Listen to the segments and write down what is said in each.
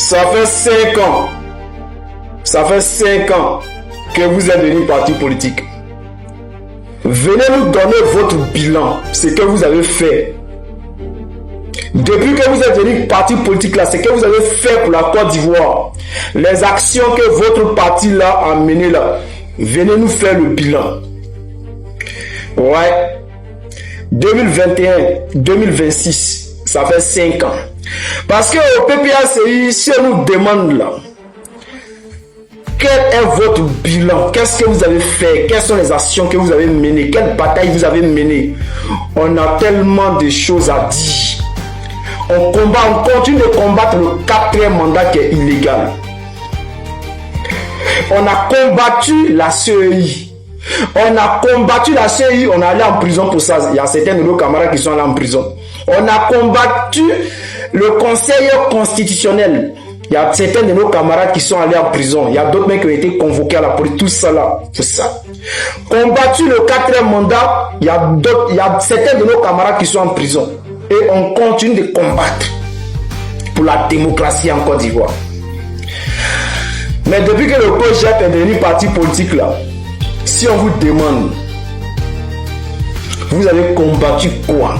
Ça fait 5 ans. Ça fait 5 ans que vous êtes devenu parti politique. Venez nous donner votre bilan, ce que vous avez fait. Depuis que vous êtes devenu parti politique là, ce que vous avez fait pour la Côte d'Ivoire, les actions que votre parti là a menées là, venez nous faire le bilan. Ouais. 2021, 2026, ça fait 5 ans. Parce que au PPACI, si on nous demande là, quel est votre bilan? Qu'est-ce que vous avez fait? Quelles sont les actions que vous avez menées? Quelle bataille vous avez menée? On a tellement de choses à dire. On continue de combattre le 4e mandat qui est illégal. On a combattu la CEI. On a combattu la CEI, on est allé en prison pour ça. Il y a certains de nos camarades qui sont allés en prison. On a combattu le Conseil constitutionnel. Il y a certains de nos camarades qui sont allés en prison. Il y a d'autres mecs qui ont été convoqués à la police. Tout ça là, c'est ça. Combattu le 4e mandat, il y a certains de nos camarades qui sont en prison. Et on continue de combattre pour la démocratie en Côte d'Ivoire. Mais depuis que le COJEP est devenu parti politique là, si on vous demande, vous avez combattu quoi?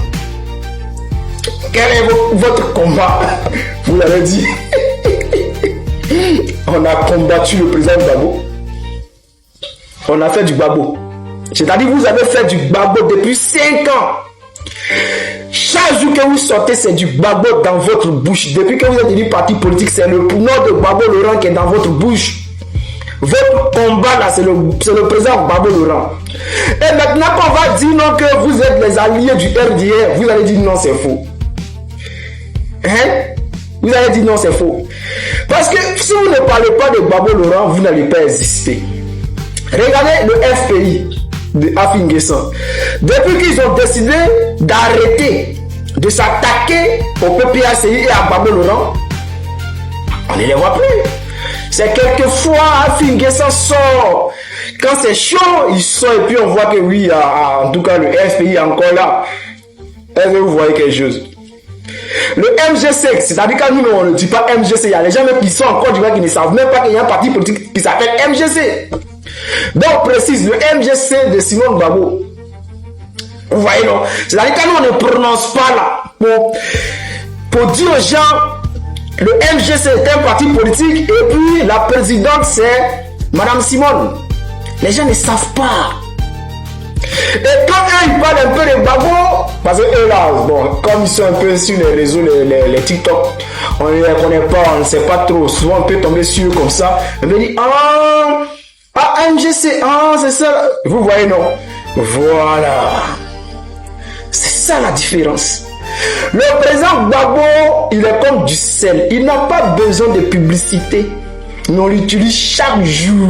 Quel est votre combat? Vous l'avez dit. On a combattu le président Gbagbo. On a fait du Gbagbo. C'est-à-dire vous avez fait du Gbagbo depuis 5 ans. Chaque jour que vous sortez, c'est du Gbagbo dans votre bouche. Depuis que vous êtes devenu parti politique, c'est le nom de Gbagbo Laurent qui est dans votre bouche. Votre combat là, c'est le président Gbagbo Laurent. Et maintenant qu'on va dire non que vous êtes les alliés du RDR, vous allez dire non, c'est faux. Hein? Vous allez dire non, c'est faux. Parce que si vous ne parlez pas de Gbagbo Laurent, vous n'allez pas exister. Regardez le FPI de Afinguessan. Depuis qu'ils ont décidé d'arrêter de s'attaquer au PPACI et à Gbagbo Laurent, on ne les voit plus. C'est quelquefois Afinguessan sort. Quand c'est chaud, il sort et puis on voit que oui, en tout cas le FPI est encore là. Est-ce que vous voyez quelque chose? Le MGC, c'est-à-dire que nous on ne dit pas MGC, il y a les gens même qui sont en Côte d'Ivoire qui ne savent même pas qu'il y a un parti politique qui s'appelle MGC. Donc on précise, le MGC de Simone Gbagbo. Vous voyez non? C'est-à-dire que nous on ne prononce pas là pour dire aux gens le MGC est un parti politique et puis la présidente c'est Madame Simone. Les gens ne savent pas. Et quand ils parlent un peu de Gbagbo, parce que eux là, bon, comme ils sont un peu sur les réseaux, les TikTok, on ne les connaît pas, on ne sait pas trop. Souvent on peut tomber sur eux comme ça. On peut dire MGC, c'est ça. Vous voyez non? Voilà. C'est ça la différence. Le président Gbagbo, il est comme du sel. Il n'a pas besoin de publicité. Mais on l'utilise chaque jour.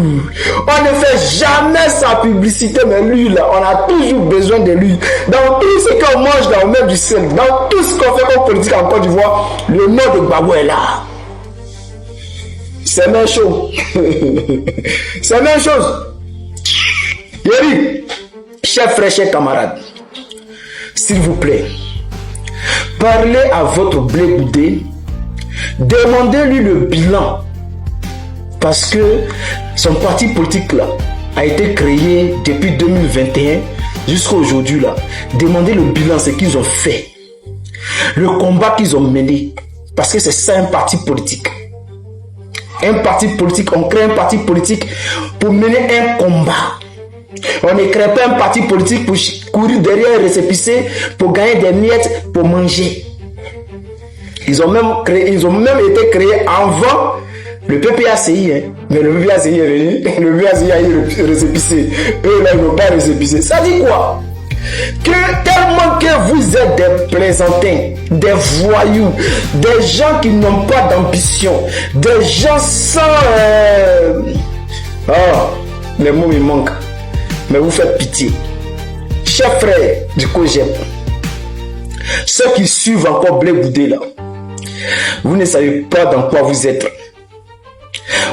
On ne fait jamais sa publicité, mais lui là, on a toujours besoin de lui. Dans tout ce qu'on mange là, on met du sel. Dans tout ce qu'on fait comme politique en Côte d'Ivoire, le nom de Gbagbo est là. C'est même chose. C'est même chose. Yeri, chers frères, chers camarades, s'il vous plaît, parlez à votre blé boudé, demandez-lui le bilan. Parce que son parti politique là a été créé depuis 2021 jusqu'à aujourd'hui là. Demandez le bilan, ce qu'ils ont fait. Le combat qu'ils ont mené. Parce que c'est ça un parti politique. Un parti politique, on crée un parti politique pour mener un combat. On ne crée pas un parti politique pour courir derrière un récépissé, pour gagner des miettes, pour manger. Ils ont même été créés avant le PPACI, hein. Mais le PPACI est venu, le PPACI a eu le récépissé. Eux là, ils n'ont pas récépissé. Ça dit quoi? Que tellement que vous êtes des plaisantins, des voyous, des gens qui n'ont pas d'ambition, des gens sans... les mots me manquent. Mais vous faites pitié. Chers frères du COJEP, ceux qui suivent encore Blé Boudé là, vous ne savez pas dans quoi vous êtes.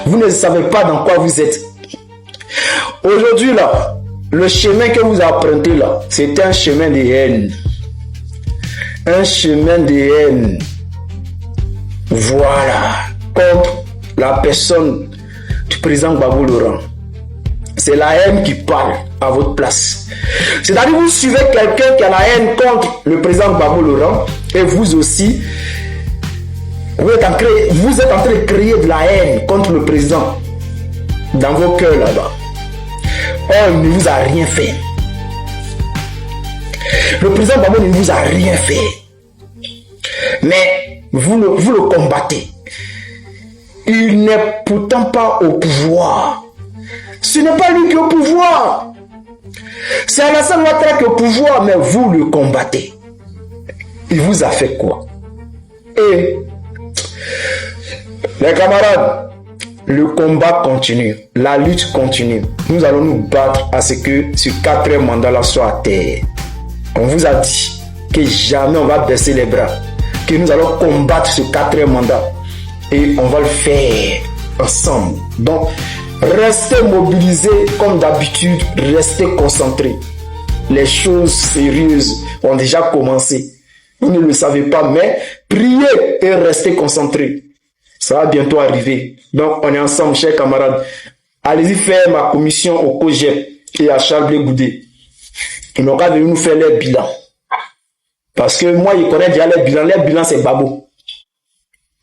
Vous ne savez pas dans quoi vous êtes. Aujourd'hui là, le chemin que vous empruntez là, c'est un chemin de haine. Un chemin de haine. Voilà. contre la personne du président Gbagbo Laurent. C'est la haine qui parle à votre place. C'est-à-dire vous suivez quelqu'un qui a la haine contre le président Gbagbo Laurent et vous aussi, vous êtes en train de créer de la haine contre le président dans vos cœurs là-bas. Or, il ne vous a rien fait. Le président Gbagbo ne vous a rien fait. Mais vous le combattez. Il n'est pourtant pas au pouvoir. Ce n'est pas lui qui est au pouvoir. C'est Alassane Ouattara qui est au pouvoir, mais vous le combattez. Il vous a fait quoi? Et les camarades, le combat continue, la lutte continue. Nous allons nous battre à ce que ce 4e mandat-là soit à terre. On vous a dit que jamais on va baisser les bras, que nous allons combattre ce 4e mandat et on va le faire ensemble. Donc, restez mobilisés comme d'habitude, restez concentrés. Les choses sérieuses ont déjà commencé. Vous ne le savez pas, mais priez et restez concentrés. Ça va bientôt arriver. Donc, on est ensemble, chers camarades. Allez-y faire ma commission au COGEP et à Charles Blé Goudé. Ils n'ont qu'à venir nous faire les bilans. Parce que moi, je connais déjà les bilans. Les bilans, c'est Gbagbo.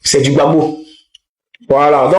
C'est du Gbagbo. Voilà. Donc,